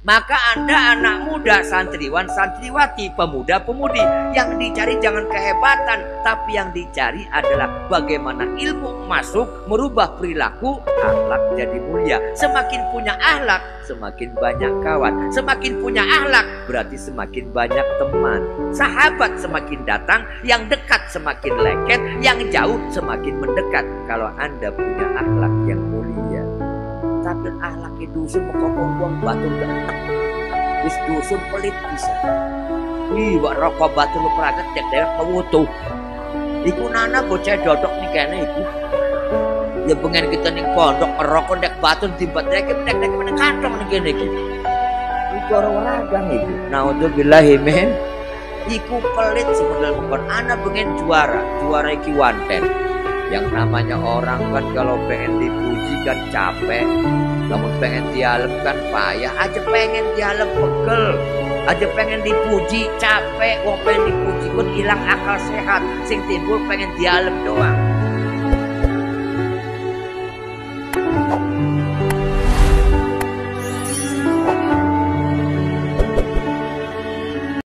Maka Anda anak muda, santriwan, santriwati, pemuda, pemudi, yang dicari jangan kehebatan, tapi yang dicari adalah bagaimana ilmu masuk, merubah perilaku, akhlak jadi mulia. Semakin punya akhlak, semakin banyak kawan. Semakin punya akhlak, berarti semakin banyak teman. Sahabat semakin datang, yang dekat semakin lengket, yang jauh semakin mendekat. Kalau Anda punya akhlak yang mulia. Tapi akhlaknya dusun mengkopong buang batu ganteng. Wis dusun pelit bisa. Ih, wak rokok batu lu peragat dek-dek kewutuh. Iku nana bocah dodok nih kayaknya iku. Ya pengen kita nih pondok ngerokok dek batu timbat dek meneng kantong nih kayaknya iku. Iku orang-orang iku. Naudzubillahi min. Iku pelit sebenarnya bukan anak pengen juara iki wanten. Yang namanya orang kan kalau pengen dipuji kan capek, namun pengen dialem kan payah. Aja pengen dialem pegel, aja pengen dipuji capek. Wong pengen dipuji pun hilang akal sehat. Sing timbul pengen dialem doang.